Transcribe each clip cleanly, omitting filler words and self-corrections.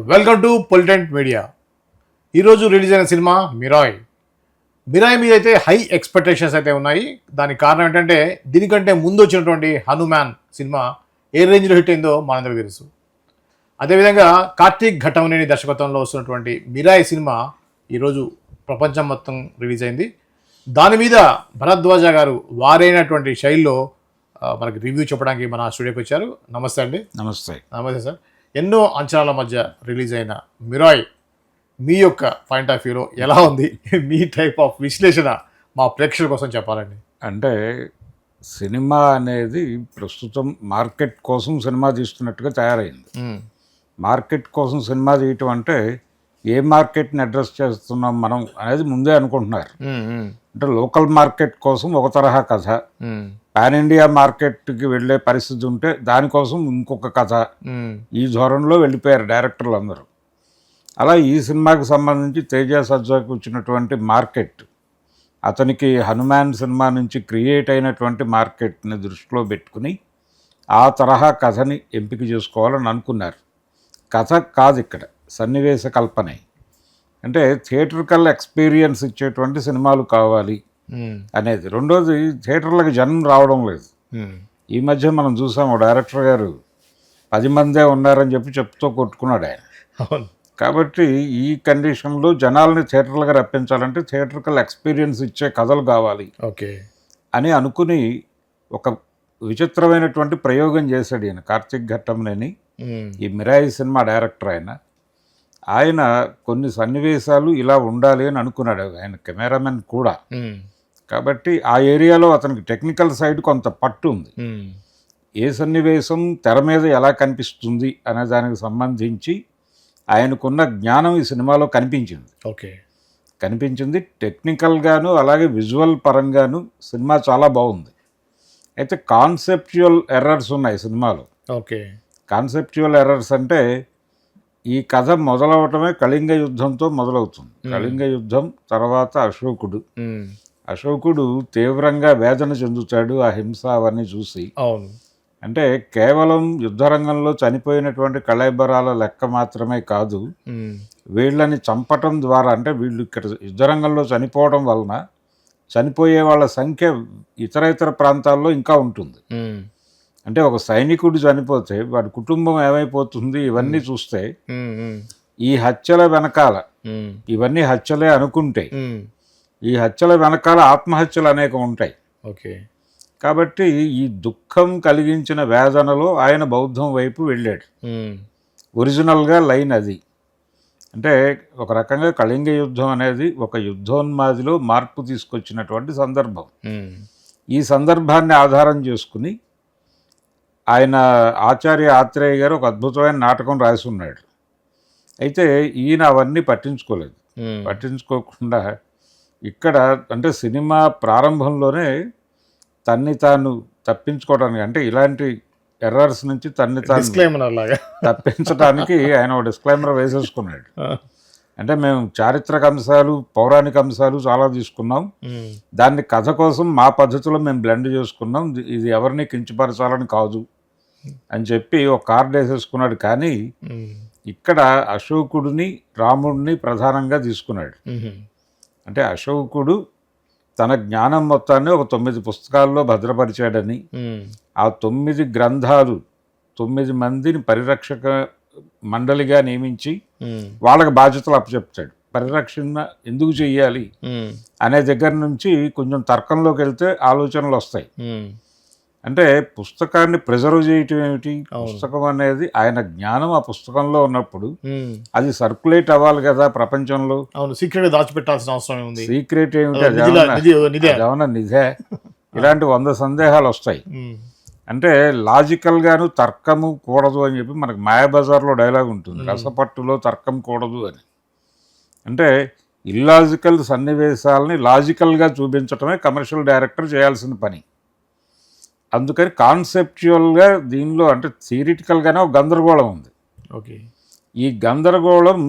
Welcome to పొలిటెంట్ media. ఈరోజు release అయిన సినిమా మిరాయ్. మిరాయ్ మీద అయితే హై ఎక్స్పెక్టేషన్స్ అయితే ఉన్నాయి. దానికి కారణం ఏంటంటే దీనికంటే ముందు వచ్చినటువంటి హనుమాన్ సినిమా ఏ రేంజ్లో హిట్ అయిందో మనందరికీ తెలుసు. అదేవిధంగా కార్తీక్ ఘట్టమనేని దర్శకత్వంలో వస్తున్నటువంటి మిరాయ్ సినిమా ఈరోజు ప్రపంచం మొత్తం రిలీజ్ అయింది. దాని మీద భరద్వాజ గారు వారైనటువంటి శైలిలో మనకి రివ్యూ చెప్పడానికి మన స్టూడియోకి వచ్చారు. నమస్తే అండి. నమస్తే. నమస్తే సార్. ఎన్నో అంచనాల మధ్య రిలీజ్ అయిన మిరాయ్ మీ యొక్క పాయింట్ ఆఫ్ వ్యూలో ఎలా ఉంది? మీ టైప్ ఆఫ్ విశ్లేషణ మా ప్రేక్షకుల కోసం చెప్పాలండి. అంటే సినిమా అనేది ప్రస్తుతం మార్కెట్ కోసం సినిమా తీస్తున్నట్టుగా తయారైంది. మార్కెట్ కోసం సినిమా తీయటం అంటే ఏ మార్కెట్ని అడ్రస్ చేస్తున్నాం మనం అనేది ముందే అనుకుంటున్నారు. అంటే లోకల్ మార్కెట్ కోసం ఒక తరహా కథ, పాన్ ఇండియా మార్కెట్కి వెళ్ళే పరిస్థితి ఉంటే దానికోసం ఇంకొక కథ, ఈ ధోరణిలో వెళ్ళిపోయారు డైరెక్టర్లు అందరూ. అలా ఈ సినిమాకి సంబంధించి తేజ సజ్జాకి వచ్చినటువంటి మార్కెట్, అతనికి హనుమాన్ సినిమా నుంచి క్రియేట్ అయినటువంటి మార్కెట్ని దృష్టిలో పెట్టుకుని ఆ తరహా కథని ఎంపిక చేసుకోవాలని అనుకున్నారు. కథ కాదు ఇక్కడ, సన్నివేశ కల్పనే. అంటే థియేటర్కల్ ఎక్స్పీరియన్స్ ఇచ్చేటువంటి సినిమాలు కావాలి అనేది. రెండోది, థియేటర్లకు జనం రావడం లేదు. ఈ మధ్య మనం చూసాము డైరెక్టర్ గారు 10 మందే ఉన్నారని చెప్తూ కొట్టుకున్నాడు ఆయన. కాబట్టి ఈ కండిషన్లో జనాల్ని థియేటర్లుగా రప్పించాలంటే థియేటర్కల్ ఎక్స్పీరియన్స్ ఇచ్చే కథలు కావాలి అని అనుకుని ఒక విచిత్రమైనటువంటి ప్రయోగం చేశాడు ఈయన కార్తీక్ ఘట్టమనేని, ఈ మిరాయి సినిమా డైరెక్టర్. ఆయన కొన్ని సన్నివేశాలు ఇలా ఉండాలి అని అనుకున్నాడు, ఆయన కెమెరామెన్ కూడా. కాబట్టి ఆ ఏరియాలో అతనికి టెక్నికల్ సైడ్ కొంత పట్టు ఉంది. ఏ సన్నివేశం తెర మీద ఎలా కనిపిస్తుంది అనే దానికి సంబంధించి ఆయనకున్న జ్ఞానం ఈ సినిమాలో కనిపించింది. టెక్నికల్గాను అలాగే విజువల్ పరంగాను సినిమా చాలా బాగుంది. అయితే కాన్సెప్చువల్ ఎర్రర్స్ ఉన్నాయి సినిమాలో. కాన్సెప్చువల్ ఎర్రర్స్ అంటే ఈ కథ మొదలవటమే కళింగ యుద్ధంతో మొదలవుతుంది. కళింగ యుద్ధం తర్వాత అశోకుడు తీవ్రంగా వేదన చెందుతాడు ఆ హింస అవన్నీ చూసి. అంటే కేవలం యుద్ధరంగంలో చనిపోయినటువంటి కళేబరాల లెక్క మాత్రమే కాదు, వీళ్ళని చంపటం ద్వారా, అంటే వీళ్ళు ఇక్కడ యుద్ధరంగంలో చనిపోవడం వలన చనిపోయే వాళ్ళ సంఖ్య ఇతర ప్రాంతాల్లో ఇంకా ఉంటుంది. అంటే ఒక సైనికుడు చనిపోతే వాడి కుటుంబం ఏమైపోతుంది, ఇవన్నీ చూస్తే ఈ హత్యల వెనకాల, ఇవన్నీ హత్యలే అనుకుంటే ఈ హత్యల వెనకాల ఆత్మహత్యలు అనేక ఉంటాయి. కాబట్టి ఈ దుఃఖం కలిగించిన వేదనలో ఆయన బౌద్ధం వైపు వెళ్ళాడు. ఒరిజినల్గా లైన్ అది. అంటే ఒక రకంగా కళింగ యుద్ధం అనేది ఒక యుద్ధోన్మాదిలో మార్పు తీసుకొచ్చినటువంటి సందర్భం. ఈ సందర్భాన్ని ఆధారం చేసుకుని ఆయన ఆచార్య ఆత్రేయ గారు ఒక అద్భుతమైన నాటకం రాసి ఉన్నాడు. అయితే ఈయన అవన్నీ పట్టించుకోకుండా ఇక్కడ అంటే సినిమా ప్రారంభంలోనే తన్ని తాను తప్పించుకోవడానికి, అంటే ఇలాంటి ఎర్రర్స్ నుంచి తన్ని తాను తప్పించడానికి ఆయన ఒక డిస్క్లైమర్ వేసేసుకున్నాడు. అంటే మేము చారిత్రక అంశాలు, పౌరాణిక అంశాలు చాలా తీసుకున్నాం, దాన్ని కథ కోసం మా పద్ధతిలో మేము బ్లెండ్ చేసుకున్నాం, ఇది ఎవరిని కించపరచాలని కాదు అని చెప్పి ఒక కార్డు వేసేసుకున్నాడు. కానీ ఇక్కడ అశోకుడిని, రాముడిని ప్రధానంగా తీసుకున్నాడు. అంటే అశోకుడు తన జ్ఞానం మొత్తాన్ని ఒక 9 పుస్తకాల్లో భద్రపరిచాడని, ఆ 9 గ్రంథాలు 9 మందిని పరిరక్షక మండలిగా నియమించి వాళ్ళకి బాధ్యతలు అప్పచెప్తాడు. పరిరక్షణ ఎందుకు చెయ్యాలి అనే దగ్గర నుంచి కొంచెం తర్కంలోకి వెళ్తే ఆలోచనలు వస్తాయి. అంటే పుస్తకాన్ని ప్రిజర్వ్ చేయటం ఏమిటి? పుస్తకం అనేది ఆయన జ్ఞానం ఆ పుస్తకంలో ఉన్నప్పుడు అది సర్క్యులేట్ అవ్వాలి కదా ప్రపంచంలో. సీక్రెట్ దాచిపెట్టాల్సిన అవసరం ఉంది. సీక్రెట్ ఏమిటి? అదేమన్నా నిధే? ఇలాంటి 100 సందేహాలు వస్తాయి. అంటే లాజికల్గాను తర్కము కూడదు అని చెప్పి మనకు మాయాబజార్లో డైలాగ్ ఉంటుంది, రసపట్టులో తర్కం కూడదు అని. అంటే ఇల్లాజికల్ సన్నివేశాలని లాజికల్గా చూపించటమే కమర్షియల్ డైరెక్టర్ చేయాల్సిన పని. అందుకని కాన్సెప్చువల్గా దీనిలో, అంటే థియరిటికల్గానే ఒక గందరగోళం ఉంది. ఈ గందరగోళం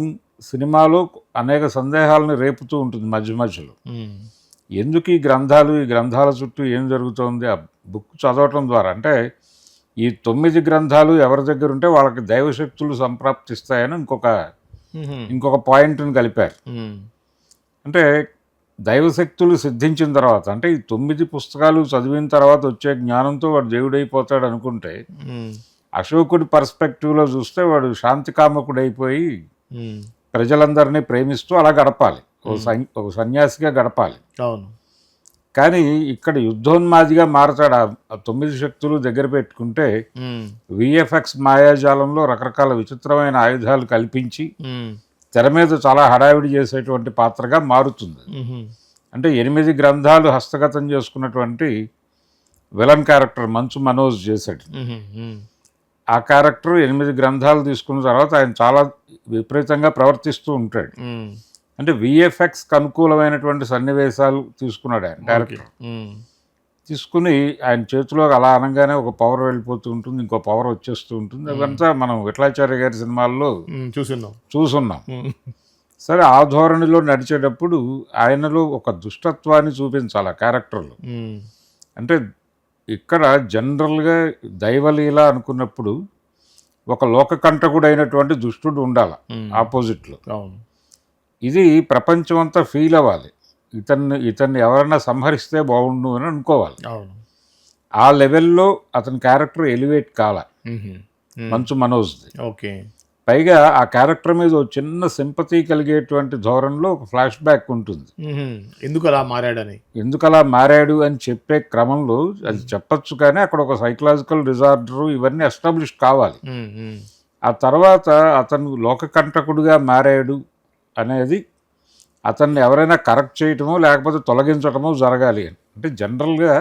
సినిమాలో అనేక సందేహాలను రేపుతూ ఉంటుంది మధ్యలో. ఎందుకు ఈ గ్రంథాల చుట్టూ ఏం జరుగుతోంది? ఆ బుక్ చదవటం ద్వారా, అంటే ఈ 9 గ్రంథాలు ఎవరి దగ్గర ఉంటే వాళ్ళకి దైవశక్తులు సంప్రాప్తిస్తాయని ఇంకొక పాయింట్ని కలిపారు. అంటే దైవశక్తులు సిద్ధించిన తర్వాత, అంటే ఈ 9 పుస్తకాలు చదివిన తర్వాత వచ్చే జ్ఞానంతో వాడు దేవుడైపోతాడు అనుకుంటే, అశోకుడి పర్స్పెక్టివ్లో చూస్తే వాడు శాంతికామకుడైపోయి ప్రజలందరినీ ప్రేమిస్తూ అలా గడపాలి, ఒక సన్యాసిగా గడపాలి. అవును. కానీ ఇక్కడ యుద్ధోన్మాదిగా మారతాడు. ఆ 9 శక్తులు దగ్గర పెట్టుకుంటే విఎఫ్ఎక్స్ మాయాజాలంలో రకరకాల విచిత్రమైన ఆయుధాలు కల్పించి తెర మీద చాలా హడావిడి చేసేటువంటి పాత్రగా మారుతుంది. అంటే 8 గ్రంథాలు హస్తగతం చేసుకున్నటువంటి విలన్ క్యారెక్టర్ మంచు మనోజ్ చేశాడు. ఆ క్యారెక్టర్ 8 గ్రంథాలు తీసుకున్న తర్వాత ఆయన చాలా విపరీతంగా ప్రవర్తిస్తూ ఉంటాడు. అంటే విఎఫ్ఎక్స్కి అనుకూలమైనటువంటి సన్నివేశాలు తీసుకున్నాడు ఆయన డైరెక్టర్. తీసుకుని ఆయన చేతిలో అలా అనగానే ఒక పవర్ వెళ్ళిపోతూ ఉంటుంది, ఇంకో పవర్ వచ్చేస్తూ ఉంటుంది. అదంతా మనం విఠలాచార్య గారి సినిమాల్లో చూసున్నాం. సరే, ఆ ధోరణిలో నడిచేటప్పుడు ఆయనలో ఒక దుష్టత్వాన్ని చూపించాలి ఆ క్యారెక్టర్లో. అంటే ఇక్కడ జనరల్గా దైవలీల అనుకున్నప్పుడు ఒక లోకకంటకుడైనటువంటి దుష్టుడు ఉండాలి ఆపోజిట్లో. ఇది ప్రపంచం అంతా ఫీల్ అవ్వాలి, ఇతన్ని ఎవరైనా సంహరిస్తే బాగుండు అని అనుకోవాలి. ఆ లెవెల్లో అతని క్యారెక్టర్ ఎలివేట్ కాల మంచు మనోజ్ది. పైగా ఆ క్యారెక్టర్ మీద ఒక చిన్న సింపతి కలిగేటువంటి ధోరణిలో ఒక ఫ్లాష్ బ్యాక్ ఉంటుంది. ఎందుకు అలా మారాడు అని చెప్పే క్రమంలో అది చెప్పచ్చు, కానీ అక్కడ ఒక సైకలాజికల్ డిజార్డర్ ఇవన్నీ ఎస్టాబ్లిష్ కావాలి. ఆ తర్వాత అతను లోకకంటకుడుగా మారాడు అనేది అతన్ని ఎవరైనా కరెక్ట్ చేయటమో లేకపోతే తొలగించటమో జరగాలి. అంటే జనరల్గా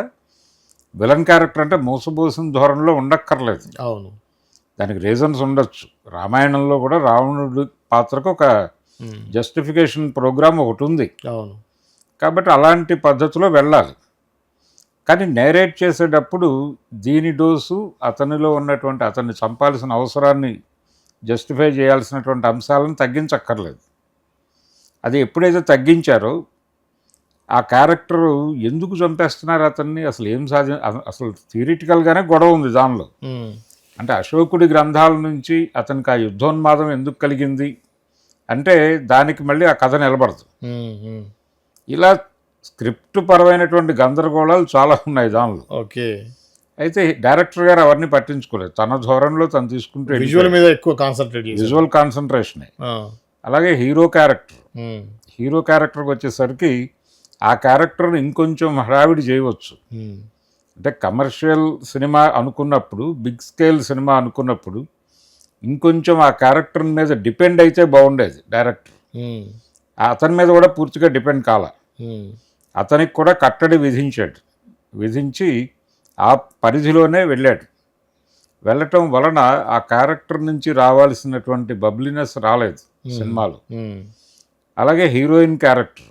విలన్ క్యారెక్టర్ అంటే మోసపోసిన ధోరణిలో ఉండక్కర్లేదు. అవును, దానికి రీజన్స్ ఉండొచ్చు. రామాయణంలో కూడా రావణుడి పాత్రకు ఒక జస్టిఫికేషన్ ప్రోగ్రామ్ ఒకటి ఉంది. అవును, కాబట్టి అలాంటి పద్ధతిలో వెళ్ళాలి. కానీ నేరేట్ చేసేటప్పుడు దీని డోసు అతనిలో ఉన్నటువంటి అతన్ని చంపాల్సిన అవసరాన్ని జస్టిఫై చేయాల్సినటువంటి అంశాలను తగ్గించక్కర్లేదు. అది ఎప్పుడైతే తగ్గించారో ఆ క్యారెక్టర్ ఎందుకు చంపేస్తున్నారు అతన్ని, అసలు ఏం అసలు థియరిటికల్గానే గొడవ ఉంది దానిలో. అంటే అశోకుడి గ్రంథాల నుంచి అతనికి ఆ యుద్ధోన్మాదం ఎందుకు కలిగింది అంటే దానికి మళ్ళీ ఆ కథ నిలబడదు. ఇలా స్క్రిప్ట్ పరమైనటువంటి గందరగోళాలు చాలా ఉన్నాయి దానిలో. అయితే డైరెక్టర్ గారు అవన్నీ పట్టించుకోలేదు, తన ధోరణిలో తను తీసుకుంటే విజువల్ కాన్సన్ట్రేషనే. అలాగే హీరో క్యారెక్టర్కి వచ్చేసరికి ఆ క్యారెక్టర్ని ఇంకొంచెం హడావిడి చేయవచ్చు. అంటే కమర్షియల్ సినిమా అనుకున్నప్పుడు, బిగ్ స్కేల్ సినిమా అనుకున్నప్పుడు ఇంకొంచెం ఆ క్యారెక్టర్ మీద డిపెండ్ అయితే బాగుండేది డైరెక్టర్. అతని మీద కూడా పూర్తిగా డిపెండ్ కాల, అతనికి కూడా కట్టడి విధించి ఆ పరిధిలోనే వెళ్ళటం వలన ఆ క్యారెక్టర్ నుంచి రావాల్సినటువంటి బబ్లీనెస్ రాలేదు సినిమాలో. అలాగే హీరోయిన్ క్యారెక్టర్,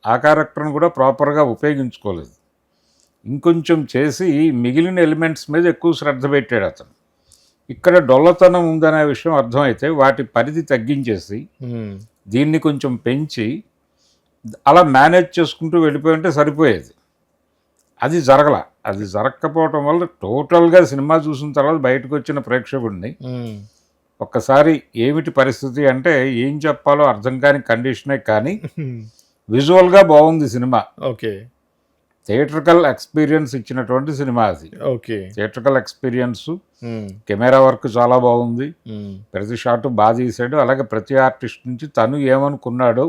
ఆ క్యారెక్టర్ని కూడా ప్రాపర్గా ఉపయోగించుకోలేదు. ఇంకొంచెం చేసి మిగిలిన ఎలిమెంట్స్ మీద ఎక్కువ శ్రద్ధ పెట్టాడు అతను. ఇక్కడ డొల్లతనం ఉందనే విషయం అర్థమైతే వాటి పరిధి తగ్గించేసి దీన్ని కొంచెం పెంచి అలా మేనేజ్ చేసుకుంటూ వెళ్ళిపోయి ఉంటే సరిపోయేది. అది జరగకపోవటం వల్ల టోటల్గా సినిమా చూసిన తర్వాత బయటకు వచ్చిన ప్రేక్షకుడిని ఒక్కసారి ఏమిటి పరిస్థితి అంటే ఏం చెప్పాలో అర్థం కాని కండిషనే. కానీ విజువల్గా బాగుంది సినిమా. థియేట్రికల్ ఎక్స్పీరియన్స్ ఇచ్చినటువంటి సినిమా అది. థియేట్రికల్ ఎక్స్పీరియన్స్, కెమెరా వర్క్ చాలా బాగుంది, ప్రతి షాట్ బాగా తీసాడు. అలాగే ప్రతి ఆర్టిస్ట్ నుంచి తను ఏమనుకున్నాడో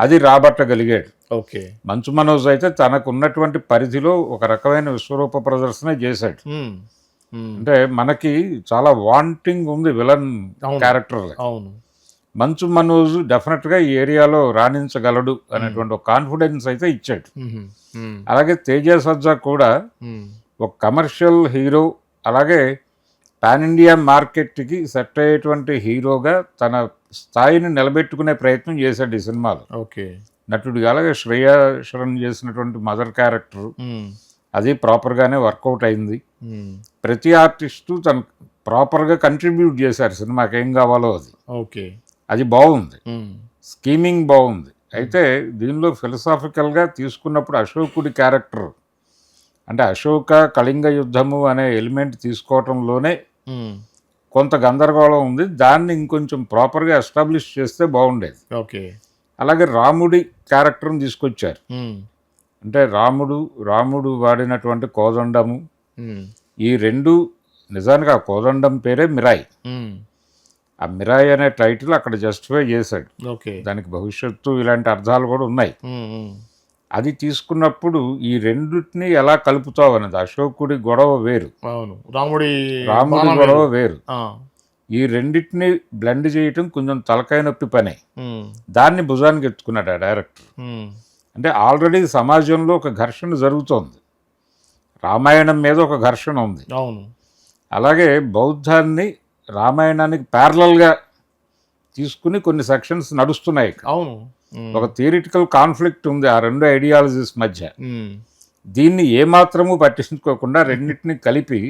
అది రాబట్టగలిగాడు. మంచు మనోజ్ అయితే తనకు ఉన్నటువంటి పరిధిలో ఒక రకమైన విశ్వరూప ప్రదర్శన చేశాడు. అంటే మనకి చాలా వాంటింగ్ ఉంది విలన్ క్యారెక్టర్. మంచు మనోజ్ డెఫినెట్గా ఈ ఏరియాలో రాణించగలడు అనేటువంటి ఒక కాన్ఫిడెన్స్ అయితే ఇచ్చాడు. అలాగే తేజ సజ్జా కూడా ఒక కమర్షియల్ హీరో, అలాగే పాన్ ఇండియా మార్కెట్కి సెట్ అయ్యేటువంటి హీరోగా తన స్థాయిని నిలబెట్టుకునే ప్రయత్నం చేశాడు ఈ సినిమాలో నటుడిగా. అలాగే శ్రేయా శరణ్ చేసినటువంటి మదర్ క్యారెక్టర్ అది ప్రాపర్గానే వర్కౌట్ అయింది. ప్రతి ఆర్టిస్టు తను ప్రాపర్గా కంట్రిబ్యూట్ చేశారు సినిమాకి ఏం కావాలో అది బాగుంది. స్కీమింగ్ బాగుంది. అయితే దీనిలో ఫిలసాఫికల్గా తీసుకున్నప్పుడు అశోకుడి క్యారెక్టర్ అంటే అశోక కళింగ యుద్ధము అనే ఎలిమెంట్ తీసుకోవటంలోనే కొంత గందరగోళం ఉంది. దాన్ని ఇంకొంచెం ప్రాపర్గా ఎస్టాబ్లిష్ చేస్తే బాగుండేది. ఓకే. అలాగే రాముడి క్యారెక్టర్ని తీసుకొచ్చారు. అంటే రాముడు వాడినటువంటి కోదండము, ఈ రెండు నిజానికి ఆ కోదండం పేరే మిరాయ్. ఆ మిరాయ్ అనే టైటిల్ అక్కడ జస్టిఫై చేశాడు. ఓకే. దానికి భవిష్యత్తు ఇలాంటి అర్థాలు కూడా ఉన్నాయి. అది తీసుకున్నప్పుడు ఈ రెండింటిని ఎలా కలుపుతావు అన్నది. అశోకుడి గొడవ వేరు, అవును, రాముడి గొడవ వేరు. ఈ రెండింటిని బ్లెండ్ చేయటం కొంచెం తలకాయ నొప్పి పనే. దాన్ని భుజానికి ఎత్తుకున్నాడు ఆ డైరెక్టర్. అంటే ఆల్రెడీ సమాజంలో ఒక ఘర్షణ జరుగుతోంది, రామాయణం మీద ఒక ఘర్షణ ఉంది. అవును. అలాగే బౌద్ధాన్ని రామాయణానికి ప్యారలల్గా తీసుకుని కొన్ని సెక్షన్స్ నడుస్తున్నాయి. అవును. ఒక థియరిటికల్ కాన్ఫ్లిక్ట్ ఉంది ఆ రెండు ఐడియాలజీస్ మధ్య. దీన్ని ఏమాత్రము పట్టించుకోకుండా రెండింటిని కలిపి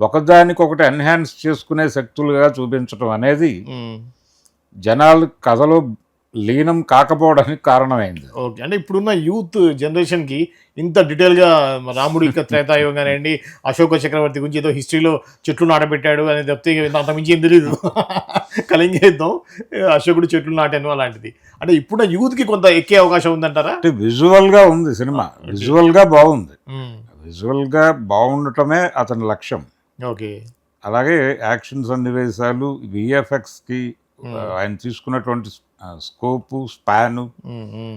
ఒకదానికొకటి ఎన్హాన్స్ చేసుకునే శక్తులుగా చూపించడం అనేది జనాలు కథలో లీనం కాకపోవడానికి కారణమైంది. ఓకే. అంటే ఇప్పుడున్న యూత్ జనరేషన్కి ఇంత డీటెయిల్గా రాముడి యొక్క త్రేతాయుగం కానివ్వండి, అశోక చక్రవర్తి గురించి ఏదో హిస్టరీలో చెట్లు నాటబెట్టాడు అని తప్పితే అంతకుమించి ఏం తెలియదు. కళింగ యుద్ధం, అశోకుడు చెట్లు నాటాను అలాంటిది. అంటే ఇప్పుడున్న యూత్కి కొంత ఎక్కే అవకాశం ఉందంటారా? అంటే విజువల్గా ఉంది సినిమా, విజువల్గా బాగుంది. విజువల్గా బాగుండటమే అతని లక్ష్యం. ఓకే. అలాగే యాక్షన్ సన్నివేశాలు, విఎఫ్ఎక్స్కి ఆయన తీసుకున్నటువంటి స్కోపు, స్పాను,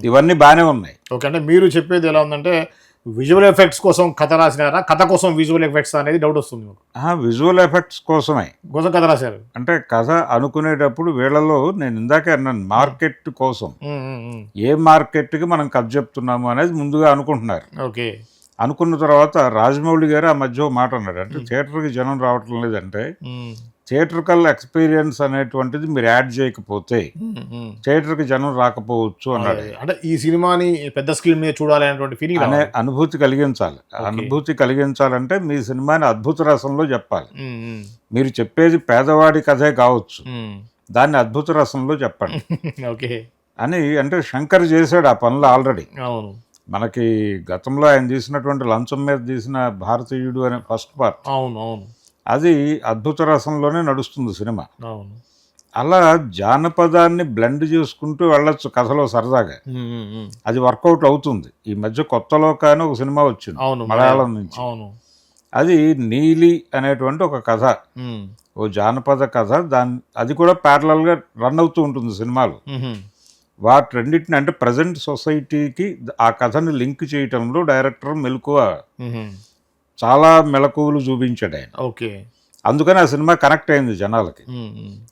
ఇవన్నీ బాగానే ఉన్నాయి. ఓకే. అంటే మీరు చెప్పేది ఎలా ఉందంటే విజువల్ ఎఫెక్ట్స్ కోసం కథ రాసినారా, కథ కోసం విజువల్ ఎఫెక్ట్స్ అనేది డౌట్ వస్తుంది. విజువల్ ఎఫెక్ట్స్ కోసమే కథ రాశారు. అంటే కథ అనుకునేటప్పుడు వీళ్ళలో నేను ఇందాకే అన్నాను, మార్కెట్ కోసం ఏ మార్కెట్కి మనం కథ చెప్తున్నాము అనేది ముందుగా అనుకుంటున్నారు. ఓకే. అనుకున్న తర్వాత రాజమౌళి గారు ఆ మధ్య మాట అన్నాడు, అంటే థియేటర్కి జనం రావటం లేదంటే థియేటర్కల్ ఎక్స్పీరియన్స్ అనేటువంటిది మీరు యాడ్ చేయకపోతే థియేటర్కి జనం రాకపోవచ్చు అన్నాడు. అంటే ఈ సినిమాని పెద్ద స్క్రీన్ మీద చూడాలి అనేటువంటి ఫీలింగ్ అనే అనుభూతి కలిగించాలి. అనుభూతి కలిగించాలంటే మీ సినిమాని అద్భుత రసంలో చెప్పాలి. మీరు చెప్పేది పేదవాడి కథే కావచ్చు, దాన్ని అద్భుత రసంలో చెప్పండి అని. అంటే శంకర్ చేశాడు ఆ పనులు ఆల్రెడీ. మనకి గతంలో ఆయన తీసినటువంటి లంచం మీద తీసిన భారతీయుడు అనే ఫస్ట్ పార్ట్, అది అద్భుత రసంలోనే నడుస్తుంది సినిమా. అలా జానపదాన్ని బ్లెండ్ చేసుకుంటూ వెళ్ళొచ్చు కథలో సరదాగా, అది వర్కౌట్ అవుతుంది. ఈ మధ్య కొత్తలో కానీ ఒక సినిమా వచ్చింది మలయాళం నుంచి, అది నీలి అనేటువంటి ఒక కథ, ఓ జానపద కథ. అది కూడా ప్యారలల్గా రన్ అవుతూ ఉంటుంది సినిమాలు. వాటి రెండింటిని అంటే ప్రజెంట్ సొసైటీకి ఆ కథని లింక్ చేయటంలో డైరెక్టర్ మెలకువ, చాలా మెలకువలు చూపించాడు ఆయన. ఓకే. అందుకని ఆ సినిమా కనెక్ట్ అయింది జనాలకి.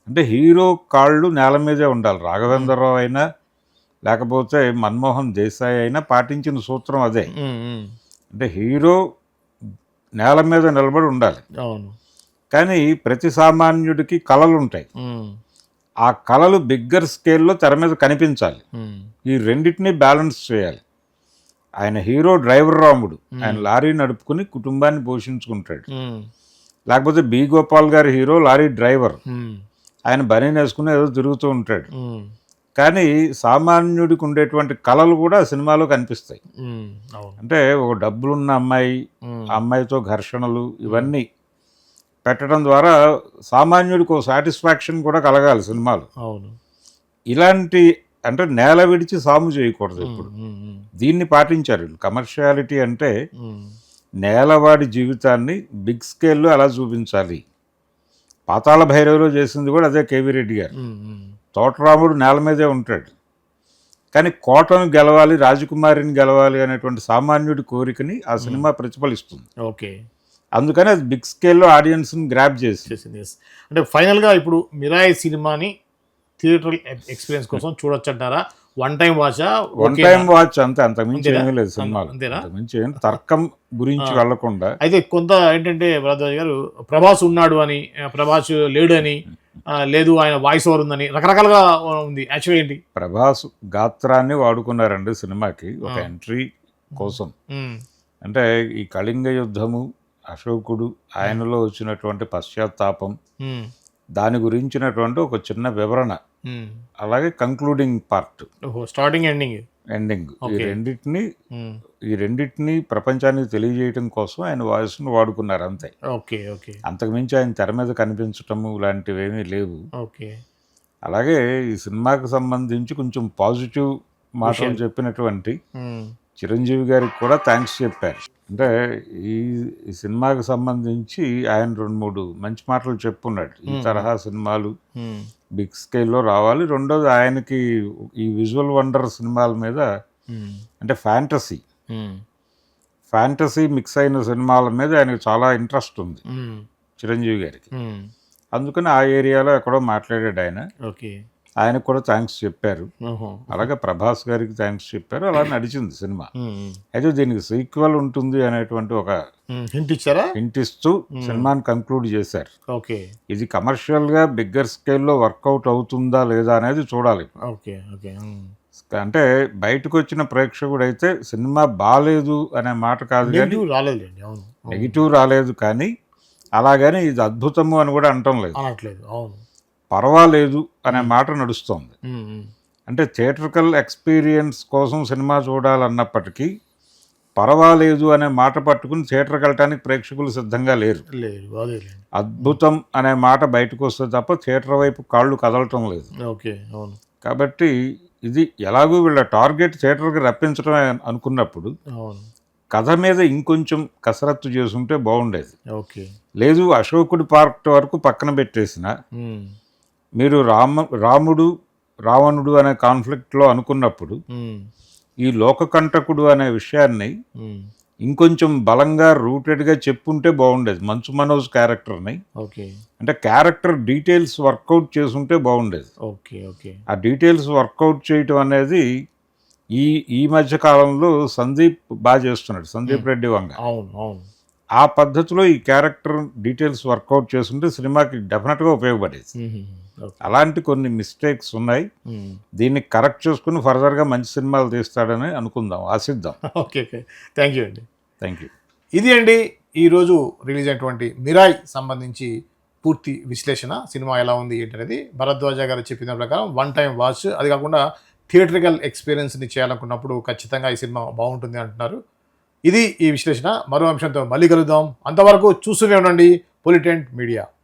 అంటే హీరో కాళ్ళు నేల మీదే ఉండాలి. రాఘవేంద్రరావు అయినా లేకపోతే మన్మోహన్ దేశాయ్ అయినా పాటించిన సూత్రం అదే. అంటే హీరో నేల మీద నిలబడి ఉండాలి. కానీ ప్రతి సామాన్యుడికి కళలు ఉంటాయి. ఆ కళలు బిగ్గర్ స్కేల్లో తెర మీద కనిపించాలి. ఈ రెండింటినీ బ్యాలెన్స్ చేయాలి. ఆయన హీరో డ్రైవర్ రాముడు, ఆయన లారీ నడుపుకుని కుటుంబాన్ని పోషించుకుంటాడు. లేకపోతే బి గోపాల్ గారి హీరో లారీ డ్రైవర్, ఆయన బనీన్ వేసుకుని ఏదో తిరుగుతూ ఉంటాడు. కానీ సామాన్యుడికి ఉండేటువంటి కళలు కూడా సినిమాలో కనిపిస్తాయి. అంటే ఒక డబ్బులున్న అమ్మాయి, ఆ అమ్మాయితో ఘర్షణలు, ఇవన్నీ పెట్టడం ద్వారా సామాన్యుడికి ఒక సాటిస్ఫాక్షన్ కూడా కలగాలి సినిమాలు. ఇలాంటి అంటే నేల విడిచి సాము చేయకూడదు ఇప్పుడు. దీన్ని పాటించారు. కమర్షియాలిటీ అంటే నేలవాడి జీవితాన్ని బిగ్ స్కేల్లో ఎలా చూపించాలి. పాతాళ భైరవిలో చేసింది కూడా అదే కేవీ రెడ్డి గారు. తోటరాముడు నేల మీదే ఉంటాడు, కానీ కోటను గెలవాలి, రాజకుమారిని గెలవాలి అనేటువంటి సామాన్యుడి కోరికని ఆ సినిమా ప్రతిఫలిస్తుంది. ఓకే. అందుకని అది బిగ్ స్కేల్లో ఆడియన్స్ని గ్రాప్ చేసింది. అంటే ఫైనల్గా ఇప్పుడు మిరాయి సినిమాని థియేటర్ ఎక్స్పీరియన్స్ కోసం చూడొచ్చు అంటారా? వన్ టైం వాచ్ అంతే, అంతకుమించి ఏమీ లేదు సినిమాలో. అంతకుమించి ఏం తర్కం గురించి వెళ్లకుండా. అయితే కొంత ఏంటంటే భరద్వాజ్ గారు ప్రభాస్ ఉన్నాడు అని, ప్రభాస్ లేడు అని, లేదు ఆయన వాయిస్ ఓవర్ ఉందని రకరకాలుగా ఉంది. యాక్చువల్ ఏంటి, ప్రభాస్ గాత్రాన్ని వాడుకున్నారండి సినిమాకి ఒక ఎంట్రీ కోసం. అంటే ఈ కళింగ యుద్ధము, అశోకుడు, ఆయనలో వచ్చినటువంటి పశ్చాత్తాపం, దాని గురించినటువంటి ఒక చిన్న వివరణ, అలాగే concluding part, starting ending ending. Okay. ఈ రెండింటిని ప్రపంచానికి తెలియజేయడం కోసం ఆయన వాయిస్ను వాడుకున్నారు అంతే. ఓకే ఓకే అంతకుమించి ఆయన తెర మీద కనిపించటము ఇలాంటివి ఏమీ లేవు. ఓకే అలాగే ఈ సినిమాకి సంబంధించి కొంచెం పాజిటివ్ మాటలు చెప్పినటువంటి చిరంజీవి గారికి కూడా థ్యాంక్స్ చెప్పారు. అంటే ఈ ఈ సినిమాకి సంబంధించి ఆయన 2-3 మంచి మాటలు చెప్పున్నాడు. ఈ తరహా సినిమాలు బిగ్ స్కేల్లో రావాలి. రెండోది ఆయనకి ఈ విజువల్ వండర్ సినిమాల మీద అంటే ఫ్యాంటసీ మిక్స్ అయిన సినిమాల మీద ఆయనకు చాలా ఇంట్రెస్ట్ ఉంది చిరంజీవి గారికి. అందుకని ఆ ఏరియాలో ఎక్కడో మాట్లాడాడు ఆయన. ఓకే ఆయనకు కూడా థ్యాంక్స్ చెప్పారు. అలాగే ప్రభాస్ గారికి థ్యాంక్స్ చెప్పారు. అలా నడిచింది సినిమా. అయితే దీనికి సీక్వెల్ ఉంటుంది అనేటువంటి ఒక హింట్ ఇచ్చారా? హింట్ ఇస్తూ సినిమాని కంక్లూడ్ చేశారు. ఓకే ఇది కమర్షియల్గా బిగ్గర్ స్కేల్లో వర్కౌట్ అవుతుందా లేదా అనేది చూడాలి. ఓకే ఓకే అంటే బయటకు వచ్చిన ప్రేక్షకుడు అయితే సినిమా బాగాలేదు అనే మాట కాదు కానీ రాలేదండి. అవును నెగిటివ్ రాలేదు, కానీ అలాగని ఇది అద్భుతము అని కూడా అనటం లేదు. అనట్లేదు. అవును పర్వాలేదు అనే మాట నడుస్తోంది. అంటే థియేట్రికల్ ఎక్స్పీరియన్స్ కోసం సినిమా చూడాలన్నప్పటికీ పర్వాలేదు అనే మాట పట్టుకుని థియేటర్కి వెళ్ళటానికి ప్రేక్షకులు సిద్ధంగా లేరు. అద్భుతం అనే మాట బయటకు వస్తే తప్ప థియేటర్ వైపు కాళ్ళు కదలటం లేదు. ఓకే అవును. కాబట్టి ఇది ఎలాగూ వీళ్ళ టార్గెట్ థియేటర్కి రప్పించడమే అనుకున్నప్పుడు కథ మీద ఇంకొంచెం కసరత్తు చేసుంటే బాగుండేది. ఓకే లేదు అశోకుడి పార్క్ వరకు పక్కన పెట్టేసిన మీరు రాముడు రావణుడు అనే కాన్ఫ్లిక్ట్లో అనుకున్నప్పుడు ఈ లోకకంటకుడు అనే విషయాన్ని ఇంకొంచెం బలంగా రూటెడ్గా చెప్పుంటే బాగుండేది. మంచు మనోజ్ క్యారెక్టర్ని అంటే క్యారెక్టర్ డీటెయిల్స్ వర్కౌట్ చేసుంటే బాగుండేది. ఆ డీటెయిల్స్ వర్కౌట్ చేయటం అనేది ఈ మధ్య కాలంలో సందీప్ బాగా చేస్తున్నాడు, సందీప్ రెడ్డి వంగ. ఆ పద్ధతిలో ఈ క్యారెక్టర్ డీటెయిల్స్ వర్కౌట్ చేస్తుంటే సినిమాకి డెఫినెట్గా ఉపయోగపడేది. అలాంటి కొన్ని మిస్టేక్స్ ఉన్నాయి. దీన్ని కరెక్ట్ చేసుకుని ఫర్దర్గా మంచి సినిమాలు తీస్తాడని అనుకుందాం, ఆశిద్దాం. ఓకే థ్యాంక్ యూ అండి. Thank you. ఇది అండి ఈరోజు రిలీజ్ అయినటువంటి మిరాయ్ సంబంధించి పూర్తి విశ్లేషణ. సినిమా ఎలా ఉంది ఏంటనేది భరద్వాజ గారు చెప్పిన ప్రకారం 1 టైం వాచ్. అది కాకుండా థియేట్రికల్ ఎక్స్పీరియన్స్ని చేయాలనుకున్నప్పుడు ఖచ్చితంగా ఈ సినిమా బాగుంటుంది అంటున్నారు. ఇది ఈ విశ్లేషణ. మరో అంశంతో మళ్ళీ కలుద్దాం. అంతవరకు చూస్తూనే ఉండండి పొలిటెంట్ మీడియా.